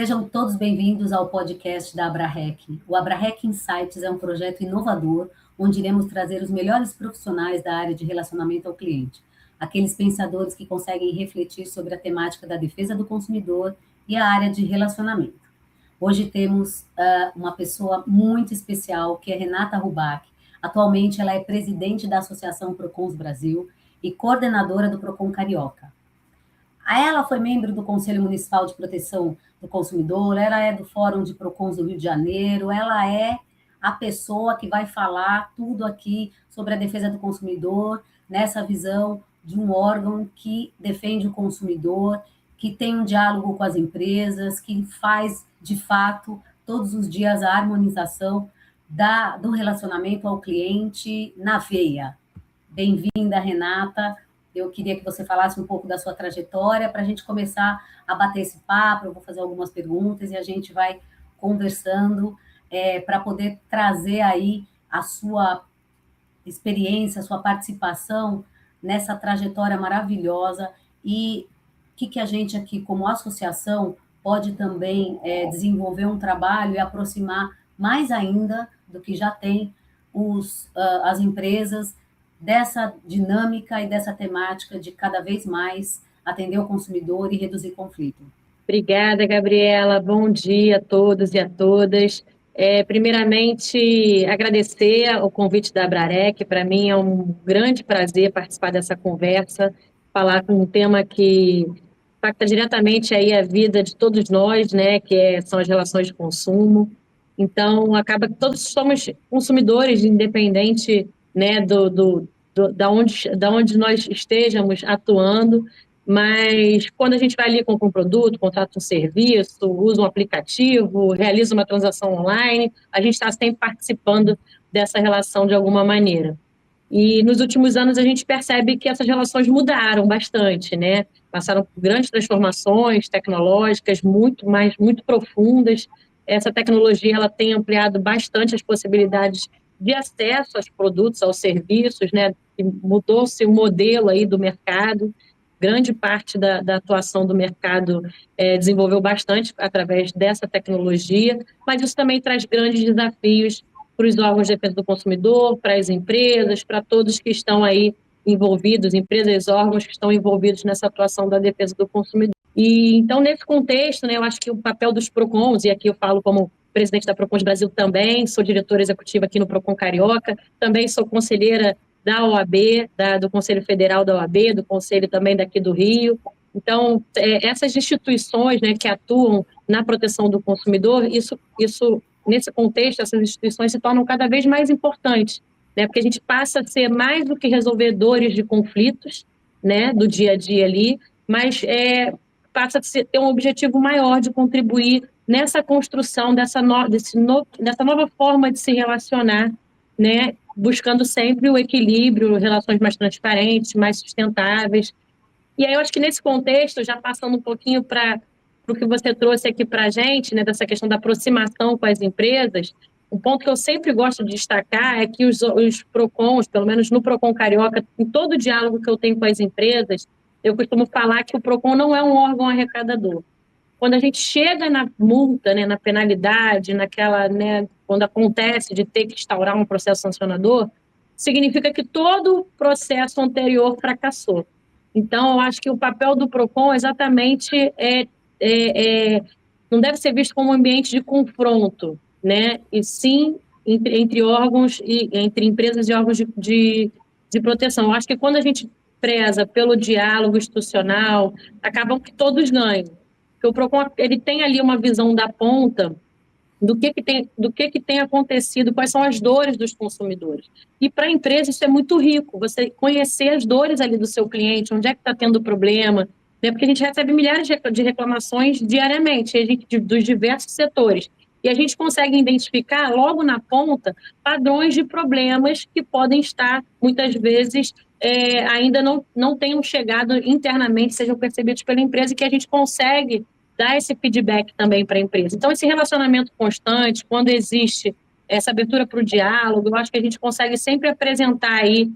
Sejam todos bem-vindos ao podcast da Abrahack. O Abrahack Insights é um projeto inovador onde iremos trazer os melhores profissionais da área de relacionamento ao cliente, aqueles pensadores que conseguem refletir sobre a temática da defesa do consumidor e a área de relacionamento. Hoje temos uma pessoa muito especial, que é Renata Rubach. Atualmente, ela é presidente da Associação Procons Brasil e coordenadora do Procon Carioca. Ela foi membro do Conselho Municipal de Proteção do Consumidor, ela é do Fórum de Procons do Rio de Janeiro, ela é a pessoa que vai falar tudo aqui sobre a defesa do consumidor, nessa visão de um órgão que defende o consumidor, que tem um diálogo com as empresas, que faz, de fato, todos os dias a harmonização do relacionamento ao cliente na veia. Bem-vinda, Renata. Eu queria que você falasse um pouco da sua trajetória para a gente começar a bater esse papo. Eu vou fazer algumas perguntas e a gente vai conversando para poder trazer aí a sua experiência, a sua participação nessa trajetória maravilhosa e o que a gente aqui, como associação, pode também desenvolver um trabalho e aproximar mais ainda do que já tem as empresas dessa dinâmica e dessa temática de cada vez mais atender o consumidor e reduzir conflito. Obrigada, Gabriela. Bom dia a todos e a todas. Primeiramente, agradecer o convite da Abrahack. Para mim é um grande prazer participar dessa conversa, falar com um tema que impacta diretamente aí a vida de todos nós, né, são as relações de consumo. Então, acaba que todos somos consumidores, independente, né, da onde nós estejamos atuando, mas quando a gente vai ali compra um produto, contrata um serviço, usa um aplicativo, realiza uma transação online, a gente está sempre participando dessa relação de alguma maneira. E nos últimos anos a gente percebe que essas relações mudaram bastante, né? Passaram por grandes transformações tecnológicas muito profundas. Essa tecnologia ela tem ampliado bastante as possibilidades de acesso aos produtos, aos serviços, né? Mudou-se o modelo aí do mercado. Grande parte da atuação do mercado desenvolveu bastante através dessa tecnologia, mas isso também traz grandes desafios para os órgãos de defesa do consumidor, para as empresas, para todos que estão aí envolvidos, empresas e órgãos que estão envolvidos nessa atuação da defesa do consumidor. E então, nesse contexto, né, eu acho que o papel dos PROCONs, e aqui eu falo como presidente da Procons Brasil também, sou diretora executiva aqui no Procon Carioca, também sou conselheira da OAB, do Conselho Federal da OAB, do Conselho também daqui do Rio. Então, essas instituições, né, que atuam na proteção do consumidor, isso nesse contexto, essas instituições se tornam cada vez mais importantes, né, porque a gente passa a ser mais do que resolvedores de conflitos, né, do dia a dia ali, mas passa a ter um objetivo maior de contribuir nessa construção dessa nova forma de se relacionar, né, buscando sempre o equilíbrio, relações mais transparentes, mais sustentáveis. E aí eu acho que nesse contexto, já passando um pouquinho para o que você trouxe aqui para a gente, né, dessa questão da aproximação com as empresas, um ponto que eu sempre gosto de destacar é que os PROCONs, pelo menos no Procon Carioca, em todo o diálogo que eu tenho com as empresas, eu costumo falar que o PROCON não é um órgão arrecadador. Quando a gente chega na multa, né, na penalidade, né, quando acontece de ter que instaurar um processo sancionador, significa que todo o processo anterior fracassou. Então, eu acho que o papel do PROCON exatamente não deve ser visto como um ambiente de confronto, né, e sim entre órgãos e entre empresas e órgãos de proteção. Eu acho que quando a gente preza pelo diálogo institucional, acabam que todos ganham. Porque o PROCON ele tem ali uma visão da ponta do que tem acontecido, quais são as dores dos consumidores. E para a empresa isso é muito rico, você conhecer as dores ali do seu cliente, onde é que está tendo problema, né? Porque a gente recebe milhares de reclamações diariamente, dos diversos setores. E a gente consegue identificar logo na ponta padrões de problemas que podem estar, muitas vezes, ainda não tenham chegado internamente, sejam percebidos pela empresa, e que a gente consegue dar esse feedback também para a empresa. Então, esse relacionamento constante, quando existe essa abertura para o diálogo, eu acho que a gente consegue sempre apresentar aí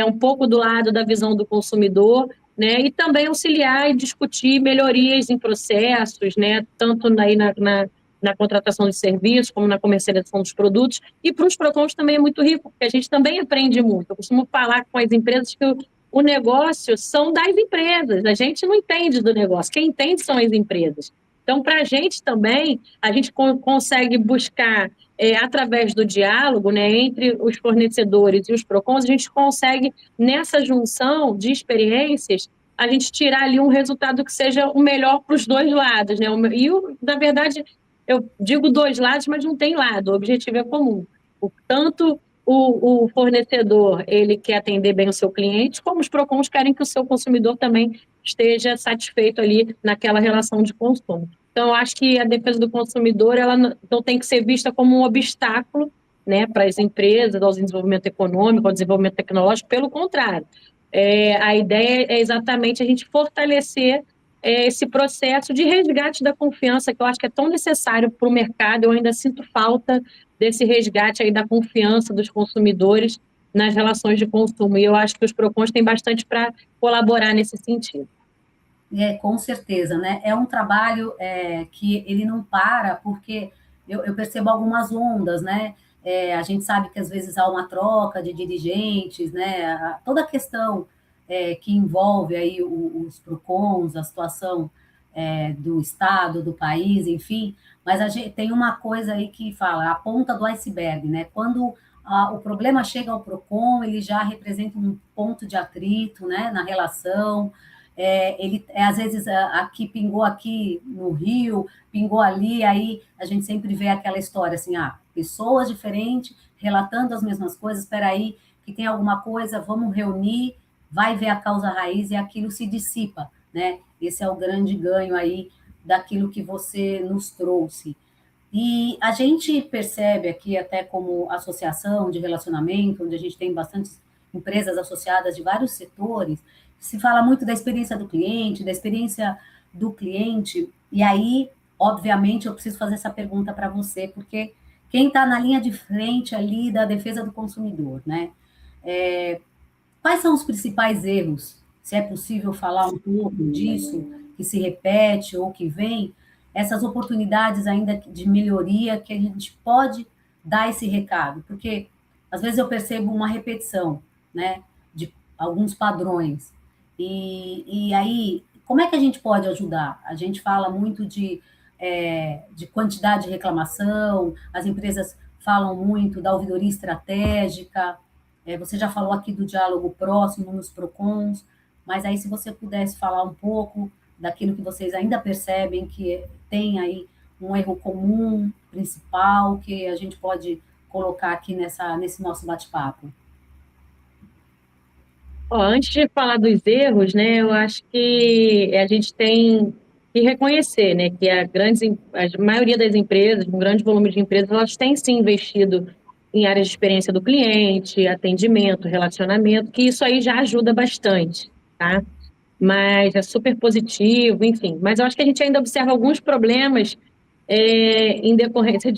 um pouco do lado da visão do consumidor, né, e também auxiliar e discutir melhorias em processos, né, tanto aí na contratação de serviços, como na comercialização dos produtos, e para os PROCONs também é muito rico, porque a gente também aprende muito. Eu costumo falar com as empresas que o negócio são das empresas, a gente não entende do negócio, quem entende são as empresas. Então, para a gente também, a gente consegue buscar, através do diálogo, né, entre os fornecedores e os PROCONs, a gente consegue, nessa junção de experiências, a gente tirar ali um resultado que seja o melhor para os dois lados, né? E, na verdade, eu digo dois lados, mas não tem lado, o objetivo é comum. Tanto o fornecedor, ele quer atender bem o seu cliente, como os PROCONs querem que o seu consumidor também esteja satisfeito ali naquela relação de consumo. Então, eu acho que a defesa do consumidor, ela não tem que ser vista como um obstáculo, né, para as empresas, ao desenvolvimento econômico, ao desenvolvimento tecnológico, pelo contrário. A ideia é exatamente a gente fortalecer esse processo de resgate da confiança, que eu acho que é tão necessário para o mercado. Eu ainda sinto falta desse resgate aí da confiança dos consumidores nas relações de consumo, e eu acho que os PROCONs têm bastante para colaborar nesse sentido. Com certeza, né? É um trabalho que ele não para, porque eu percebo algumas ondas, né? A gente sabe que às vezes há uma troca de dirigentes, né? Toda a questão que envolve aí os PROCONs, a situação do Estado, do país, enfim, mas a gente tem uma coisa aí que fala, a ponta do iceberg, né? Quando o problema chega ao PROCON, ele já representa um ponto de atrito, né, na relação. Ele às vezes aqui pingou aqui no Rio, pingou ali, aí a gente sempre vê aquela história assim, pessoas diferentes relatando as mesmas coisas, espera aí, que tem alguma coisa, vamos reunir, vai ver a causa raiz e aquilo se dissipa, né? Esse é o grande ganho aí daquilo que você nos trouxe. E a gente percebe aqui, até como associação de relacionamento, onde a gente tem bastantes empresas associadas de vários setores, se fala muito da experiência do cliente, e aí, obviamente, eu preciso fazer essa pergunta para você, porque quem está na linha de frente ali da defesa do consumidor, né? Quais são os principais erros? Se é possível falar um pouco disso, que se repete ou que vem, essas oportunidades ainda de melhoria que a gente pode dar esse recado, porque às vezes eu percebo uma repetição, né, de alguns padrões, e aí, como é que a gente pode ajudar? A gente fala muito de quantidade de reclamação, as empresas falam muito da ouvidoria estratégica, você já falou aqui do diálogo próximo nos PROCONs, mas aí se você pudesse falar um pouco daquilo que vocês ainda percebem que tem aí um erro comum, principal, que a gente pode colocar aqui nesse nosso bate-papo. Antes de falar dos erros, né, eu acho que a gente tem que reconhecer, né, que a maioria das empresas, um grande volume de empresas, elas têm sim investido em áreas de experiência do cliente, atendimento, relacionamento, que isso aí já ajuda bastante, tá? Mas é super positivo, enfim. Mas eu acho que a gente ainda observa alguns problemas em decorrência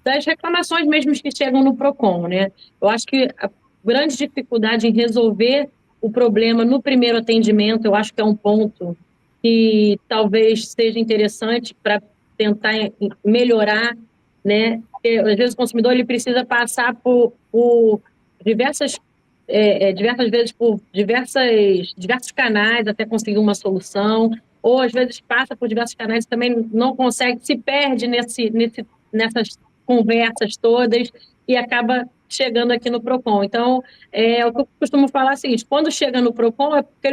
das reclamações mesmo que chegam no PROCON, né? Eu acho que a grande dificuldade em resolver o problema no primeiro atendimento, eu acho que é um ponto que talvez seja interessante para tentar melhorar, né? Porque, às vezes o consumidor ele precisa passar por diversas vezes por diversos canais até conseguir uma solução, ou às vezes passa por diversos canais e também não consegue, se perde nessas conversas todas e acaba chegando aqui no PROCON. Então, o que eu costumo falar é o seguinte, quando chega no PROCON é porque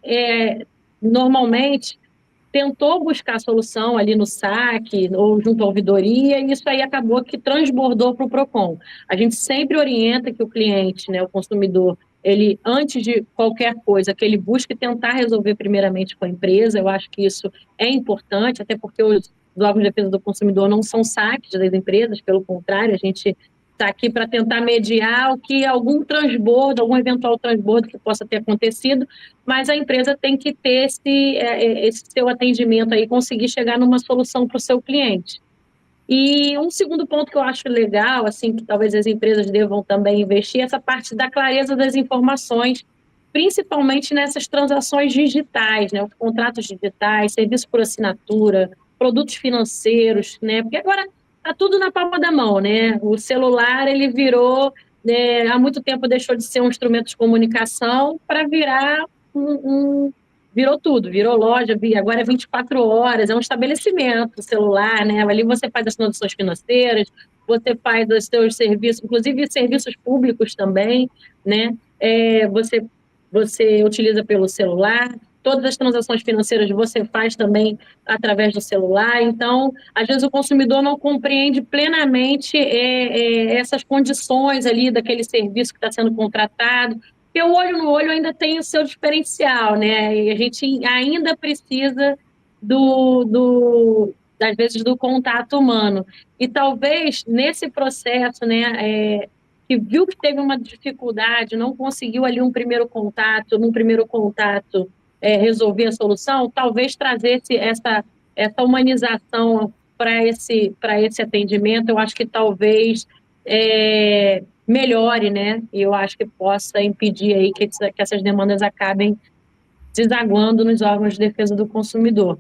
ele normalmente tentou buscar solução ali no saque ou junto à ouvidoria, e isso aí acabou que transbordou para o PROCON. A gente sempre orienta que o cliente, né, o consumidor, ele, antes de qualquer coisa, que ele busque tentar resolver primeiramente com a empresa. Eu acho que isso é importante, até porque os órgãos de defesa do consumidor não são saques das empresas, pelo contrário, a gente está aqui para tentar mediar o que algum transbordo, algum eventual transbordo que possa ter acontecido, mas a empresa tem que ter esse seu atendimento aí, conseguir chegar numa solução para o seu cliente. E um segundo ponto que eu acho legal, assim, que talvez as empresas devam também investir, é essa parte da clareza das informações principalmente nessas transações digitais, né? Os contratos digitais, serviço por assinatura, produtos financeiros, né? Porque agora está tudo na palma da mão, né? O celular, ele virou, né, há muito tempo deixou de ser um instrumento de comunicação para virar virou tudo, virou loja, agora é 24 horas, é um estabelecimento celular, né? Ali você faz as transações financeiras, você faz os seus serviços, inclusive serviços públicos também, né? Você utiliza pelo celular, todas as transações financeiras você faz também através do celular, então, às vezes o consumidor não compreende plenamente essas condições ali daquele serviço que está sendo contratado, porque o olho no olho ainda tem o seu diferencial, né? E a gente ainda precisa às vezes, do contato humano. E talvez nesse processo, né, que viu que teve uma dificuldade, não conseguiu ali num primeiro contato, resolver a solução, talvez trazer essa humanização para esse atendimento, eu acho que talvez melhore, né? E eu acho que possa impedir aí que essas demandas acabem desaguando nos órgãos de defesa do consumidor.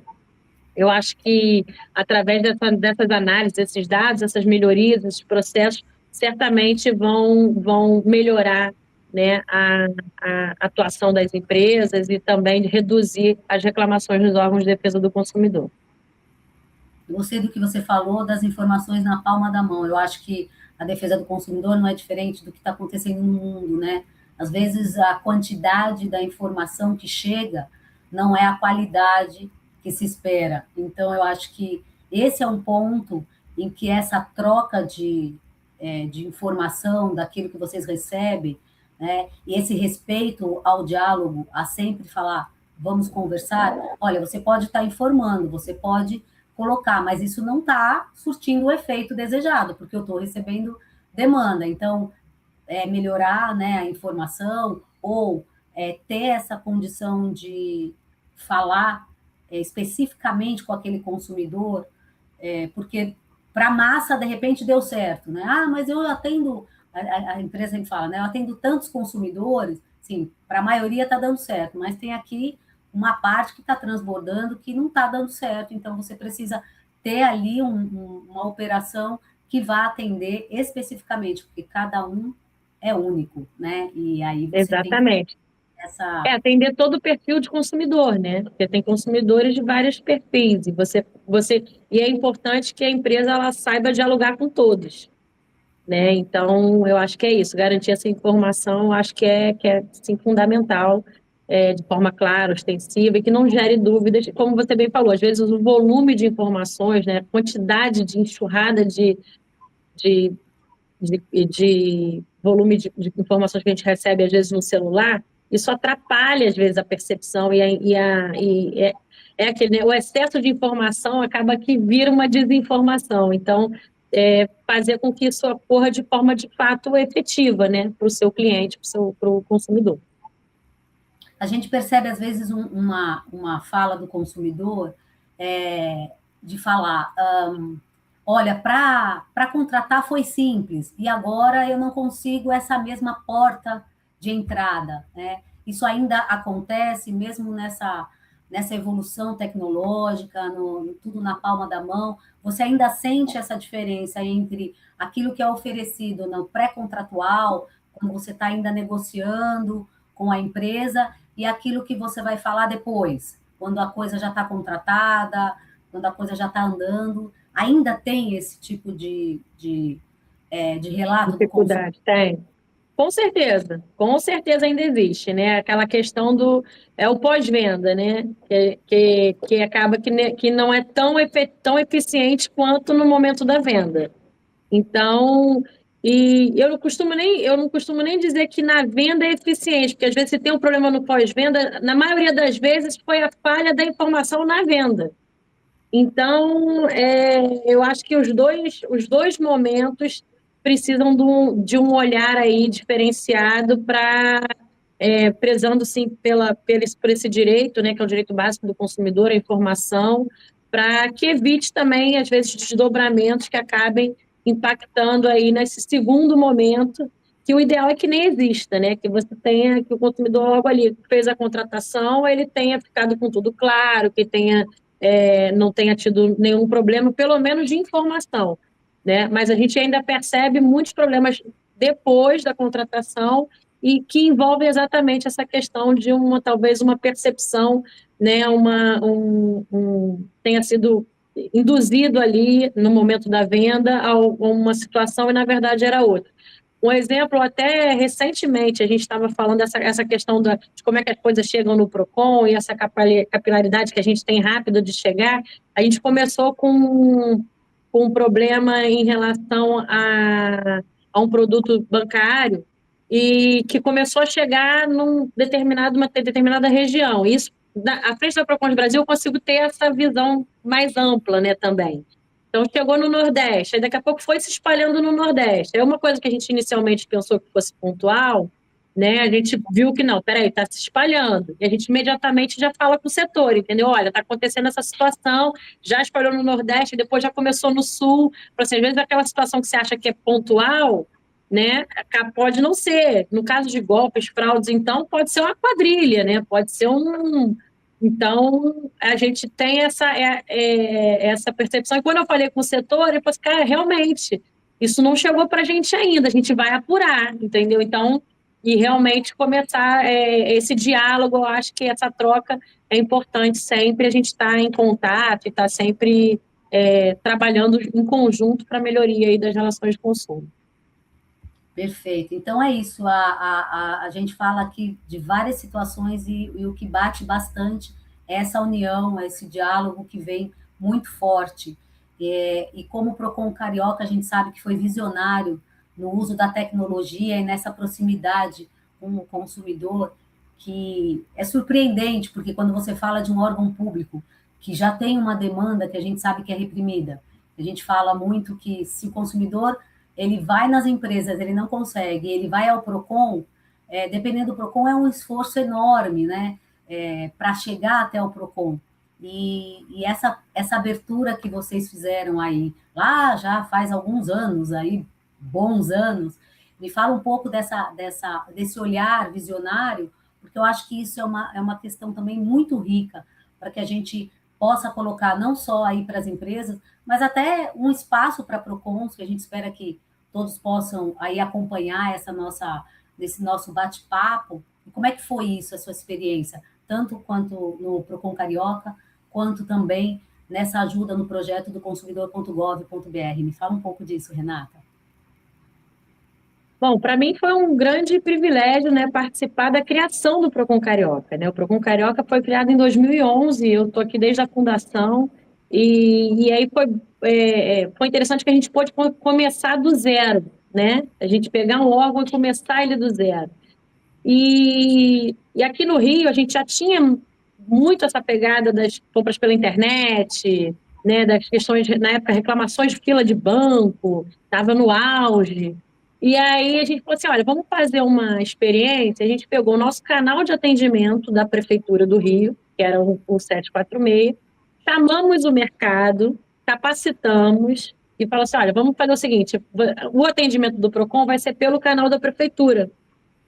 Eu acho que, através dessas análises, desses dados, essas melhorias, esses processos, certamente vão melhorar, né, a atuação das empresas e também reduzir as reclamações nos órgãos de defesa do consumidor. Eu gostei do que você falou das informações na palma da mão. Eu acho que a defesa do consumidor não é diferente do que está acontecendo no mundo, né? Às vezes, a quantidade da informação que chega não é a qualidade que se espera. Então, eu acho que esse é um ponto em que essa troca de informação daquilo que vocês recebem, né, e esse respeito ao diálogo, a sempre falar, vamos conversar. Olha, você pode estar informando, você pode colocar, mas isso não está surtindo o efeito desejado, porque eu estou recebendo demanda. Então, melhorar, né, a informação ou ter essa condição de falar especificamente com aquele consumidor, porque para a massa, de repente, deu certo, né? Ah, mas eu atendo, a empresa sempre fala, né? Eu atendo tantos consumidores, sim, para a maioria está dando certo, mas tem aqui uma parte que está transbordando que não está dando certo, então você precisa ter ali uma operação que vá atender especificamente, porque cada um é único, né? E aí você Exatamente. tem essa... atender todo o perfil de consumidor, né? Porque tem consumidores de vários perfis, e é importante que a empresa ela saiba dialogar com todos, né? Então, eu acho que é isso, garantir essa informação, eu acho que é sim, fundamental, de forma clara, ostensiva, e que não gere dúvidas, como você bem falou, às vezes o volume de informações, né, a quantidade de enxurrada de volume de informações que a gente recebe, às vezes, no celular, isso atrapalha, às vezes, a percepção aquele, né, o excesso de informação acaba que vira uma desinformação. Então, fazer com que isso ocorra de forma, de fato, efetiva, né, para o seu cliente, para o consumidor. A gente percebe, às vezes, uma fala do consumidor de falar... olha, para contratar foi simples, e agora eu não consigo essa mesma porta de entrada, né? Isso ainda acontece mesmo nessa evolução tecnológica, tudo na palma da mão. Você ainda sente essa diferença entre aquilo que é oferecido no pré-contratual, quando você está ainda negociando com a empresa, e aquilo que você vai falar depois, quando a coisa já está contratada, quando a coisa já está andando. Ainda tem esse tipo de relato? Dificuldade, tem. Com certeza ainda existe, né? Aquela questão o pós-venda, né? Que acaba que não é tão eficiente quanto no momento da venda. Então, e eu não costumo nem dizer que na venda é eficiente, porque às vezes você tem um problema no pós-venda, na maioria das vezes foi a falha da informação na venda. Então, eu acho que os dois momentos precisam de um olhar aí diferenciado para prezando sim por esse direito, né, que é o direito básico do consumidor, a informação, para que evite também, às vezes, desdobramentos que acabem impactando aí nesse segundo momento, que o ideal é que nem exista, né? Que você tenha, que o consumidor logo ali fez a contratação, ele tenha ficado com tudo claro, que tenha, não tenha tido nenhum problema, pelo menos de informação, né? Mas a gente ainda percebe muitos problemas depois da contratação e que envolvem exatamente essa questão de talvez uma percepção, né? Tenha sido induzido ali no momento da venda a uma situação e na verdade era outra. Um exemplo, até recentemente, a gente estava falando essa questão de como é que as coisas chegam no PROCON e essa capilaridade que a gente tem rápido de chegar. A gente começou com um problema em relação a um produto bancário e que começou a chegar uma determinada região. Isso, à frente da PROCON de Brasil, eu consigo ter essa visão mais ampla, né, também. Então, chegou no Nordeste, aí daqui a pouco foi se espalhando no Nordeste. É uma coisa que a gente inicialmente pensou que fosse pontual, né? A gente viu que não, peraí, está se espalhando. E a gente imediatamente já fala com o setor, entendeu? Olha, está acontecendo essa situação, já espalhou no Nordeste, depois já começou no Sul. Assim, às vezes aquela situação que você acha que é pontual, né? Pode não ser. No caso de golpes, fraudes, então, pode ser uma quadrilha, né? Pode ser Então, a gente tem essa percepção. E quando eu falei com o setor, ele falou assim, cara, realmente, isso não chegou para a gente ainda, a gente vai apurar, entendeu? Então, e realmente começar esse diálogo, eu acho que essa troca é importante sempre, a gente estar em contato e estar sempre trabalhando em conjunto para a melhoria aí das relações de consumo. Perfeito. Então é isso. A gente fala aqui de várias situações e o que bate bastante é essa união, esse diálogo que vem muito forte. E como o Procon Carioca, a gente sabe que foi visionário no uso da tecnologia e nessa proximidade com o consumidor, que é surpreendente, porque quando você fala de um órgão público que já tem uma demanda que a gente sabe que é reprimida, a gente fala muito que se o consumidor ele vai nas empresas, ele não consegue, ele vai ao PROCON, dependendo do PROCON, é um esforço enorme, né, para chegar até o PROCON. E essa abertura que vocês fizeram aí, lá já faz alguns anos, aí, bons anos, me fala um pouco desse olhar visionário, porque eu acho que isso é uma questão também muito rica para que a gente possa colocar não só aí para as empresas, mas até um espaço para PROCONs, que a gente espera que todos possam aí acompanhar desse nosso bate-papo. E como é que foi isso, a sua experiência, tanto quanto no Procon Carioca, quanto também nessa ajuda no projeto do consumidor.gov.br? Me fala um pouco disso, Renata. Bom, para mim foi um grande privilégio, né, participar da criação do Procon Carioca, né? O Procon Carioca foi criado em 2011, eu estou aqui desde a fundação, e aí foi interessante que a gente pôde começar do zero, né? A gente pegar um órgão e começar ele do zero. E aqui no Rio a gente já tinha muito essa pegada das compras pela internet, né, das questões, na época, reclamações de fila de banco, estava no auge. E aí a gente falou assim, olha, vamos fazer uma experiência. A gente pegou o nosso canal de atendimento da Prefeitura do Rio, que era o 746, chamamos o mercado, capacitamos e falou assim, olha, vamos fazer o seguinte, o atendimento do PROCON vai ser pelo canal da Prefeitura,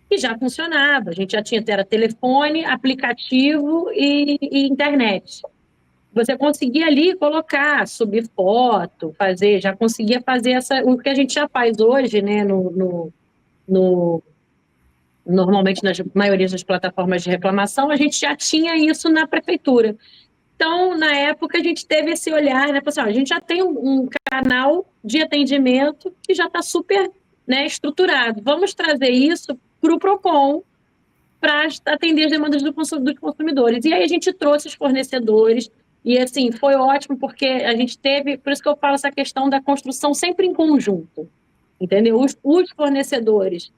que já funcionava, a gente já tinha, era telefone, aplicativo e internet. Você conseguia ali colocar, subir foto, já conseguia fazer o que a gente já faz hoje, né, normalmente nas maioria das plataformas de reclamação, a gente já tinha isso na prefeitura. Então, na época, a gente teve esse olhar, né, assim, a gente já tem um canal de atendimento que já está super, né, estruturado. Vamos trazer isso para o PROCON, para atender as demandas dos consumidores. E aí a gente trouxe os fornecedores, e assim, foi ótimo, porque a gente teve, por isso que eu falo essa questão da construção sempre em conjunto, entendeu? Os fornecedores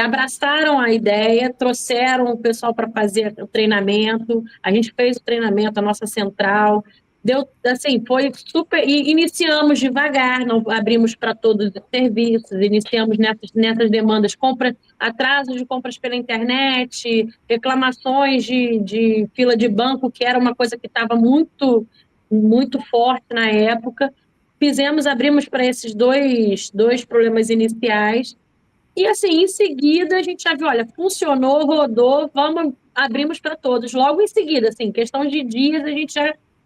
abraçaram a ideia, trouxeram o pessoal para fazer o treinamento, a gente fez o treinamento, a nossa central, deu, assim, foi super, e iniciamos devagar, não abrimos para todos os serviços, iniciamos nessas demandas, atrasos de compras pela internet, reclamações de fila de banco, que era uma coisa que estava muito, muito forte na época, abrimos para esses dois problemas iniciais, E assim, em seguida, a gente já viu, olha, funcionou, rodou, abrimos para todos. Logo em seguida, assim, questão de dias, a gente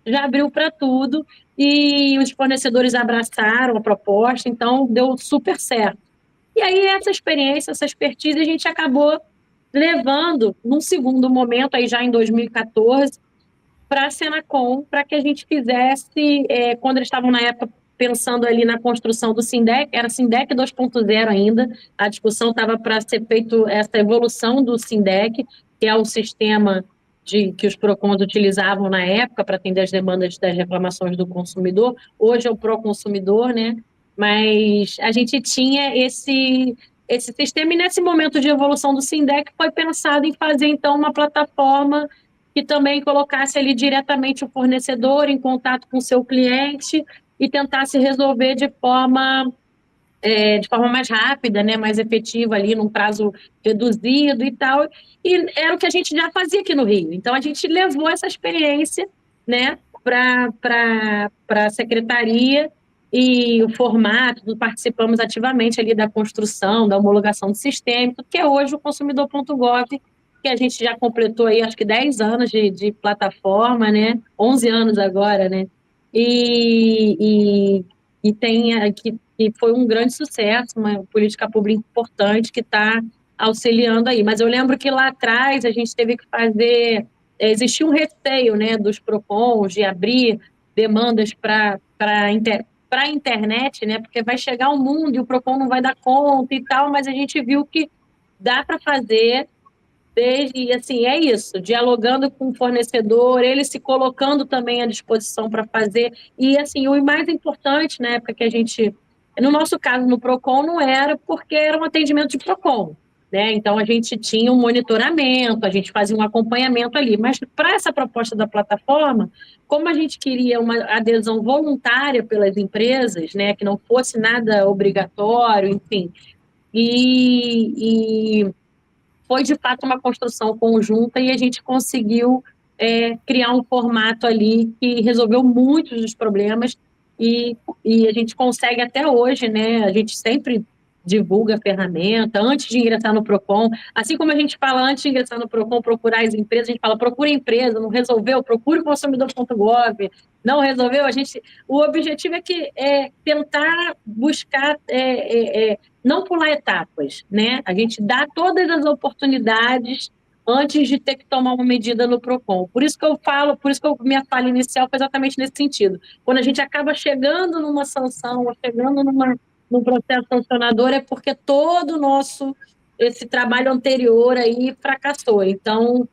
já abriu para tudo e os fornecedores abraçaram a proposta, então deu super certo. E aí, essa experiência, essa expertise, a gente acabou levando, num segundo momento, aí já em 2014, para a Senacom, para que a gente fizesse, quando eles estavam na época pensando ali na construção do Sindec, era Sindec 2.0 ainda, a discussão estava para ser feito essa evolução do Sindec, que é o sistema que os PROCONs utilizavam na época para atender as demandas das reclamações do consumidor, hoje é o Proconsumidor, né? Mas a gente tinha esse sistema, e nesse momento de evolução do Sindec foi pensado em fazer, então, uma plataforma que também colocasse ali diretamente o fornecedor em contato com o seu cliente e tentasse resolver de forma mais rápida, né, mais efetiva ali, num prazo reduzido e tal. E era o que a gente já fazia aqui no Rio. Então, a gente levou essa experiência, né, para a secretaria e o formato, participamos ativamente ali da construção, da homologação do sistema, que é hoje o consumidor.gov, que a gente já completou aí, acho que 10 anos de plataforma, né, 11 anos agora, né, e tem que foi um grande sucesso, uma política pública importante que está auxiliando aí. Mas eu lembro que lá atrás a gente teve que fazer, existia um receio, né, dos PROCONs de abrir demandas para a internet, né, porque vai chegar um mundo e o PROCON não vai dar conta e tal, mas a gente viu que dá para fazer. Desde, assim, é isso, dialogando com o fornecedor, ele se colocando também à disposição para fazer. E, assim, o mais importante, na época que a gente... No nosso caso, no PROCON, não era porque era um atendimento de PROCON, né? Então, a gente tinha um monitoramento, a gente fazia um acompanhamento ali. Mas, para essa proposta da plataforma, como a gente queria uma adesão voluntária pelas empresas, né? Que não fosse nada obrigatório, enfim... E foi, de fato, uma construção conjunta e a gente conseguiu criar um formato ali que resolveu muitos dos problemas e a gente consegue até hoje, né? A gente sempre divulga a ferramenta antes de ingressar no PROCON. Assim como a gente fala antes de ingressar no PROCON, procurar as empresas, a gente fala procura a empresa, não resolveu, procure o consumidor.gov, não resolveu, o objetivo é tentar buscar, não pular etapas, né? A gente dá todas as oportunidades antes de ter que tomar uma medida no PROCON. Por isso que eu falo, por isso que minha fala inicial foi exatamente nesse sentido. Quando a gente acaba chegando numa sanção, ou chegando num processo sancionador, é porque todo esse trabalho anterior aí fracassou. Então,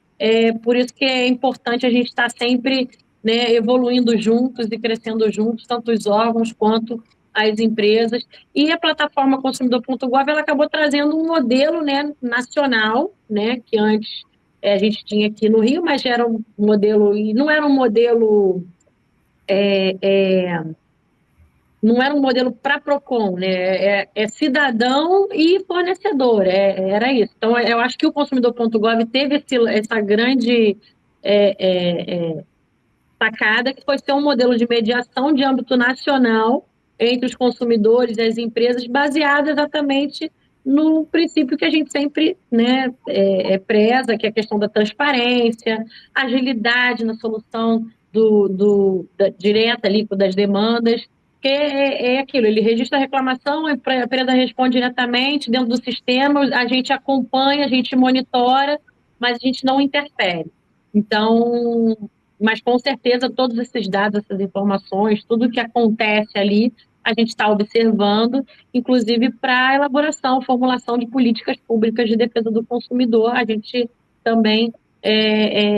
por isso que é importante a gente estar sempre, né, evoluindo juntos e crescendo juntos, tanto os órgãos quanto as empresas. E a plataforma consumidor.gov, ela acabou trazendo um modelo, né, nacional, né, que antes a gente tinha aqui no Rio, mas era um modelo, e não era um modelo não era um modelo para PROCON, né? É cidadão e fornecedor, era isso. Então, eu acho que o consumidor.gov teve essa grande sacada, que foi ser um modelo de mediação de âmbito nacional entre os consumidores e as empresas, baseado exatamente no princípio que a gente sempre, né, preza, que é a questão da transparência, agilidade na solução direta ali das demandas, que é aquilo, ele registra a reclamação, a empresa responde diretamente dentro do sistema, a gente acompanha, a gente monitora, mas a gente não interfere. Então, mas com certeza todos esses dados, essas informações, tudo que acontece ali, a gente está observando, inclusive para a elaboração, formulação de políticas públicas de defesa do consumidor, a gente também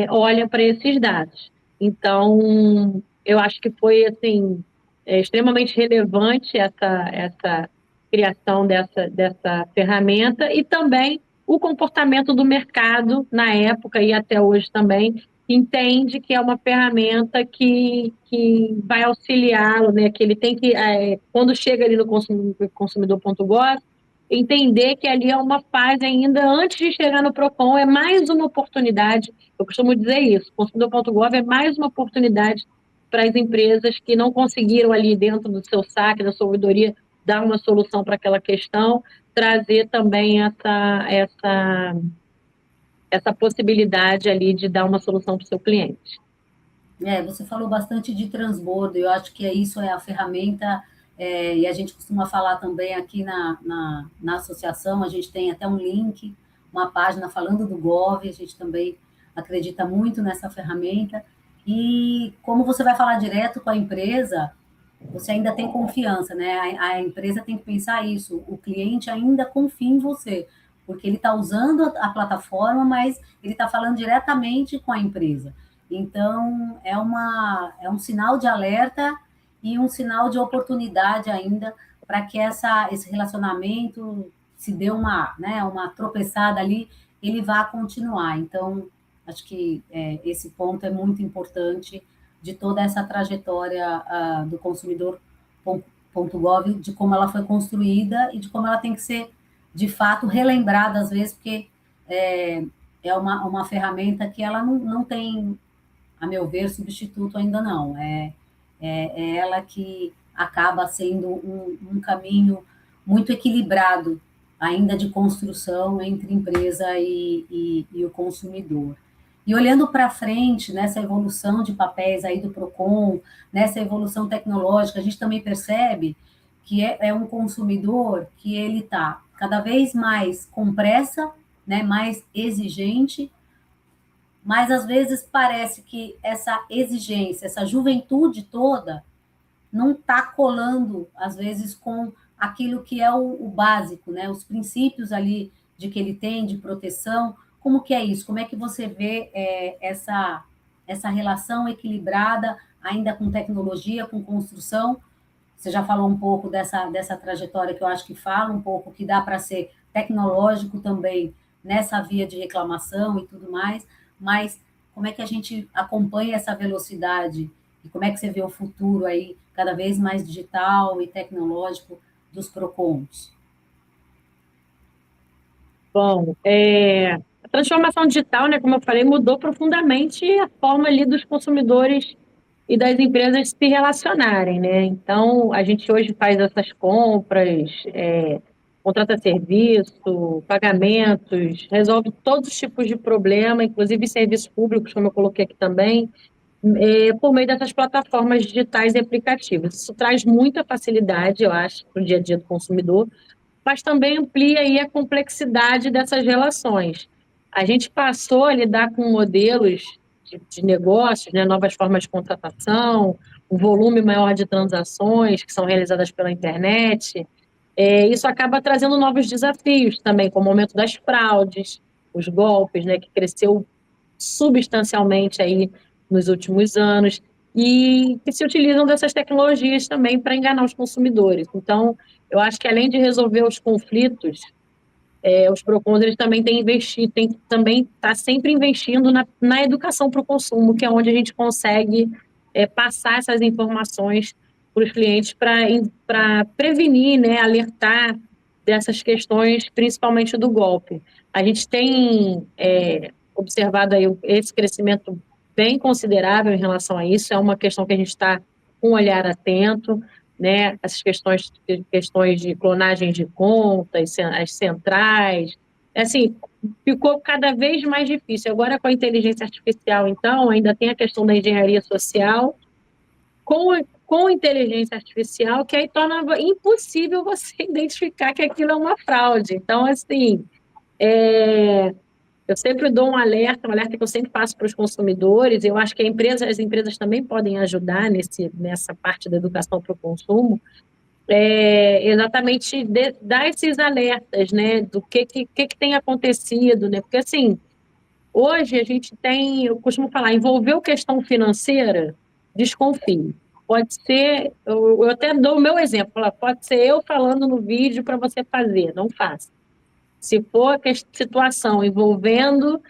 olha para esses dados. Então, eu acho que foi assim, extremamente relevante essa criação dessa ferramenta e também o comportamento do mercado na época e até hoje também, entende que é uma ferramenta que vai auxiliá-lo, né? Que ele tem que, quando chega ali no consumidor.gov, entender que ali é uma fase ainda antes de chegar no PROCON, é mais uma oportunidade, eu costumo dizer isso, o consumidor.gov é mais uma oportunidade para as empresas que não conseguiram ali dentro do seu saque, da sua ouvidoria, dar uma solução para aquela questão, trazer também essa possibilidade ali de dar uma solução para o seu cliente. Você falou bastante de transbordo, eu acho que isso é a ferramenta, e a gente costuma falar também aqui na associação, a gente tem até um link, uma página falando do Gov, a gente também acredita muito nessa ferramenta, e como você vai falar direto com a empresa, você ainda tem confiança, né? A empresa tem que pensar isso, o cliente ainda confia em você, porque ele está usando a plataforma, mas ele está falando diretamente com a empresa. Então, é um sinal de alerta e um sinal de oportunidade ainda para que esse relacionamento se dê uma tropeçada ali, ele vá continuar. Então, acho que esse ponto é muito importante de toda essa trajetória do consumidor.gov, de como ela foi construída e de como ela tem que ser, de fato, relembrada às vezes, porque é uma ferramenta que ela não tem, a meu ver, substituto ainda não. É ela que acaba sendo um caminho muito equilibrado ainda de construção entre empresa e o consumidor. E olhando para frente, nessa evolução de papéis aí do PROCON, nessa evolução tecnológica, a gente também percebe que é um consumidor que ele está cada vez mais com pressa, né, mais exigente, mas às vezes parece que essa exigência, essa juventude toda, não está colando, às vezes, com aquilo que é o básico, né? Os princípios ali de que ele tem, de proteção. Como que é isso? Como é que você vê essa relação equilibrada, ainda com tecnologia, com construção? Você já falou um pouco dessa trajetória que eu acho que fala um pouco, que dá para ser tecnológico também nessa via de reclamação e tudo mais, mas como é que a gente acompanha essa velocidade e como é que você vê o futuro aí cada vez mais digital e tecnológico dos PROCONs? Bom, a transformação digital, né, como eu falei, mudou profundamente a forma ali dos consumidores e das empresas se relacionarem, né? Então, a gente hoje faz essas compras, contrata serviço, pagamentos, resolve todos os tipos de problema, inclusive serviços públicos, como eu coloquei aqui também, por meio dessas plataformas digitais e aplicativos. Isso traz muita facilidade, eu acho, para o dia a dia do consumidor, mas também amplia aí a complexidade dessas relações. A gente passou a lidar com modelos de negócios, né, novas formas de contratação, um volume maior de transações que são realizadas pela internet. Isso acaba trazendo novos desafios também, como o aumento das fraudes, os golpes, né, que cresceu substancialmente aí nos últimos anos, e que se utilizam dessas tecnologias também para enganar os consumidores. Então, eu acho que além de resolver os conflitos, os PROCONs eles também têm investido, tem também está sempre investindo na educação para o consumo, que é onde a gente consegue passar essas informações para os clientes para prevenir, né, alertar dessas questões, principalmente do golpe. A gente tem observado aí esse crescimento bem considerável em relação a isso, é uma questão que a gente está com um olhar atento, né, essas questões de clonagem de contas, as centrais, assim, ficou cada vez mais difícil. Agora, com a inteligência artificial, então, ainda tem a questão da engenharia social, com inteligência artificial, que aí torna impossível você identificar que aquilo é uma fraude. Então, assim, eu sempre dou um alerta que eu sempre passo para os consumidores. Eu acho que as empresas também podem ajudar nessa parte da educação para o consumo, exatamente dar esses alertas, né, do que tem acontecido, né, porque assim, hoje a gente tem, eu costumo falar, envolveu questão financeira, desconfie. Pode ser, eu até dou o meu exemplo, pode ser eu falando no vídeo para você fazer, não faça. Se for situação envolvendo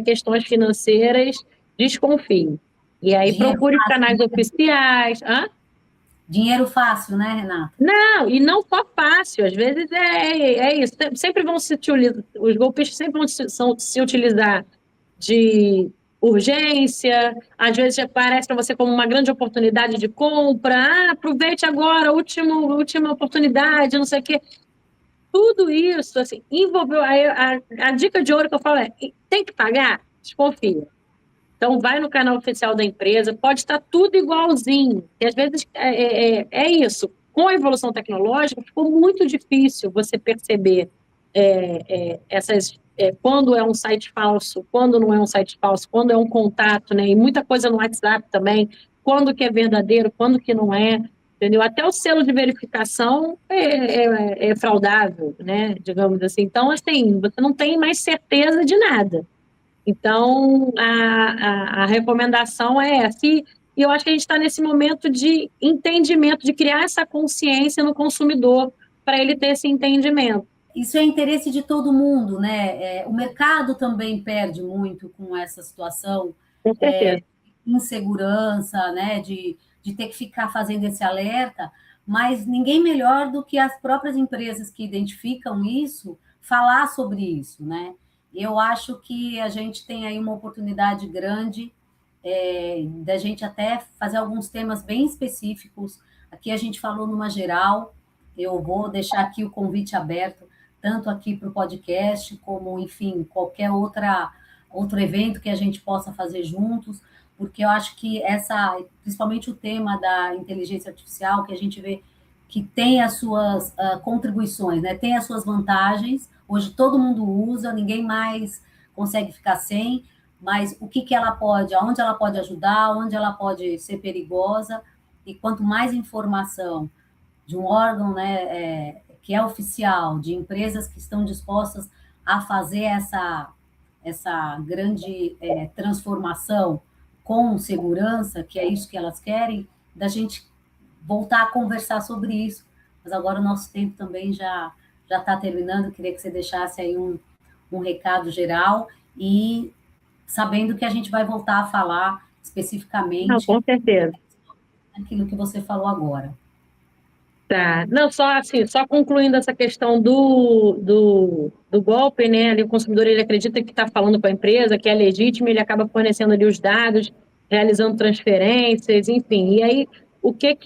questões financeiras, desconfie. E aí Dinheiro procure fácil, canais né? oficiais. Hã? Dinheiro fácil, né, Renata? Não, e não só fácil, às vezes isso. Sempre vão se utilizar, os golpistas sempre vão se utilizar de urgência, às vezes aparece para você como uma grande oportunidade de compra, aproveite agora, última oportunidade, não sei o quê. tudo isso, assim, envolveu... A dica de ouro que eu falo é, tem que pagar? Desconfia. Então, vai no canal oficial da empresa, pode estar tudo igualzinho. E, às vezes, é isso. Com a evolução tecnológica, ficou muito difícil você perceber quando é um site falso, quando não é um site falso, quando é um contato, né? E muita coisa no WhatsApp também, quando que é verdadeiro, quando que não é, entendeu? Até o selo de verificação é fraudável, né? Digamos assim. Então, assim, você não tem mais certeza de nada. Então, a recomendação é essa. E eu acho que a gente está nesse momento de entendimento, de criar essa consciência no consumidor, para ele ter esse entendimento. Isso é interesse de todo mundo, né? O mercado também perde muito com essa situação, Com certeza. insegurança, né? De ter que ficar fazendo esse alerta, mas ninguém melhor do que as próprias empresas que identificam isso falar sobre isso, né? Eu acho que a gente tem aí uma oportunidade grande da gente até fazer alguns temas bem específicos. Aqui a gente falou numa geral, eu vou deixar aqui o convite aberto, tanto aqui para o podcast, como, enfim, qualquer outro evento que a gente possa fazer juntos, porque eu acho que principalmente o tema da inteligência artificial, que a gente vê que tem as suas contribuições, né? Tem as suas vantagens, hoje todo mundo usa, ninguém mais consegue ficar sem, mas o que ela pode, aonde ela pode ajudar, onde ela pode ser perigosa, e quanto mais informação de um órgão, né, que é oficial, de empresas que estão dispostas a fazer essa grande transformação com segurança, que é isso que elas querem, da gente voltar a conversar sobre isso. Mas agora o nosso tempo também já está terminando, queria que você deixasse aí um recado geral e sabendo que a gente vai voltar a falar Não, especificamente com certeza. aquilo que você falou agora. Tá. Não, só assim, só concluindo essa questão do golpe, né? Ali o consumidor ele acredita que está falando com a empresa, que é legítimo, ele acaba fornecendo ali os dados, realizando transferências, enfim. E aí, o que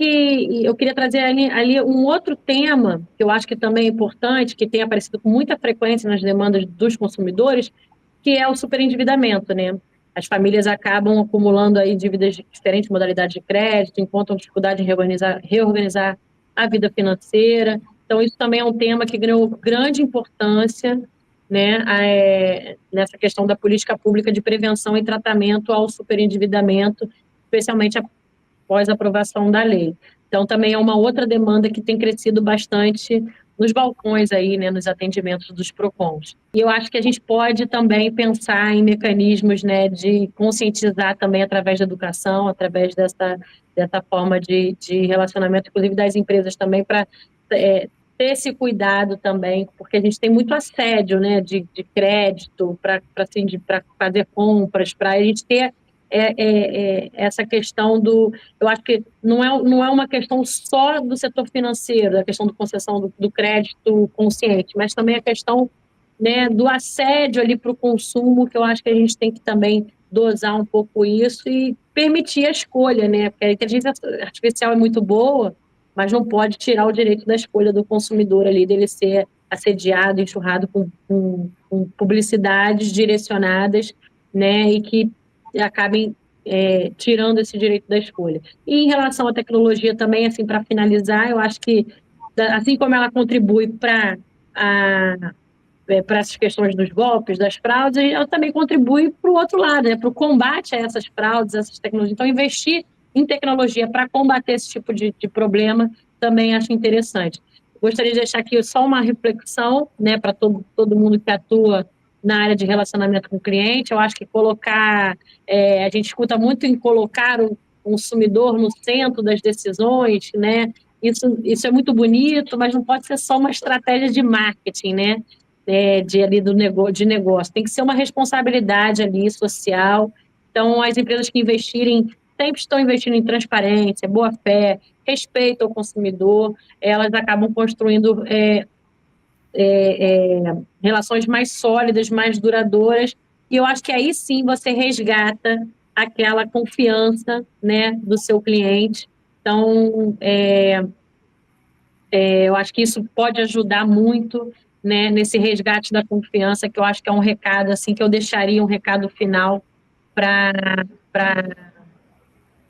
eu queria trazer ali um outro tema, que eu acho que também é importante, que tem aparecido com muita frequência nas demandas dos consumidores, que é o superendividamento, né? As famílias acabam acumulando aí dívidas de diferentes modalidades de crédito, encontram dificuldade em reorganizar a vida financeira. Então, isso também é um tema que ganhou grande importância, né, nessa questão da política pública de prevenção e tratamento ao superendividamento, especialmente após a aprovação da lei. Então, também é uma outra demanda que tem crescido bastante nos balcões aí, né, nos atendimentos dos PROCONs. E eu acho que a gente pode também pensar em mecanismos, né, de conscientizar também através da educação, através dessa forma de relacionamento, inclusive das empresas também, para ter esse cuidado também, porque a gente tem muito assédio, né, de crédito para fazer compras, para a gente ter essa questão eu acho que não é uma questão só do setor financeiro, a questão da concessão do crédito consciente, mas também a questão, né, do assédio ali para o consumo, que eu acho que a gente tem que também dosar um pouco isso e permitir a escolha, né, porque a inteligência artificial é muito boa, mas não pode tirar o direito da escolha do consumidor ali, dele ser assediado, enxurrado com publicidades direcionadas, né, e que acabem tirando esse direito da escolha. E em relação à tecnologia também, assim, para finalizar, eu acho que, assim como ela contribui para essas questões dos golpes, das fraudes, ela também contribui para o outro lado, né, para o combate a essas fraudes, essas tecnologias. Então, investir em tecnologia para combater esse tipo de problema também acho interessante. Gostaria de deixar aqui só uma reflexão, né, para todo mundo que atua na área de relacionamento com o cliente. Eu acho que a gente escuta muito em colocar o consumidor no centro das decisões, né? Isso é muito bonito, mas não pode ser só uma estratégia de marketing, né? De negócio. Tem que ser uma responsabilidade ali social. Então, as empresas que investirem sempre estão investindo em transparência, boa-fé, respeito ao consumidor, elas acabam construindo relações mais sólidas, mais duradouras, e eu acho que aí sim você resgata aquela confiança, né, do seu cliente. Então, Eu acho que isso pode ajudar muito, né, nesse resgate da confiança, que eu acho que é um recado, assim, que eu deixaria um recado final para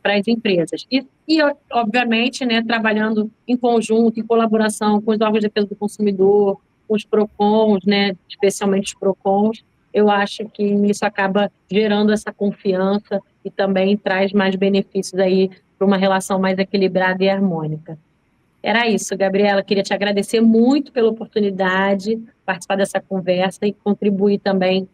as empresas. Obviamente, né, trabalhando em conjunto, em colaboração com os órgãos de defesa do consumidor, com os PROCONs, né, especialmente os PROCONs, eu acho que isso acaba gerando essa confiança e também traz mais benefícios aí para uma relação mais equilibrada e harmônica. Era isso, Gabriela. Queria te agradecer muito pela oportunidade de participar dessa conversa e contribuir também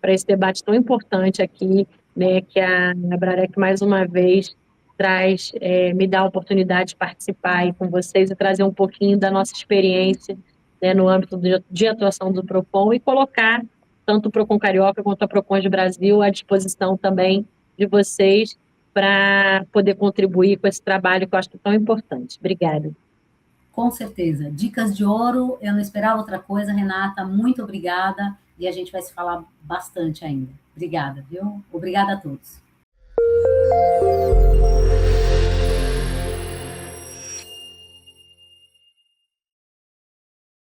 para esse debate tão importante aqui, né, que a Brarec, mais uma vez, traz, me dá a oportunidade de participar aí com vocês e trazer um pouquinho da nossa experiência, né, no âmbito de atuação do PROCON e colocar tanto o PROCON Carioca quanto a PROCON de Brasil à disposição também de vocês para poder contribuir com esse trabalho que eu acho tão importante. Obrigada. Com certeza. Dicas de ouro, eu não esperava outra coisa, Renata. Muito obrigada. E a gente vai se falar bastante ainda. Obrigada, viu? Obrigada a todos.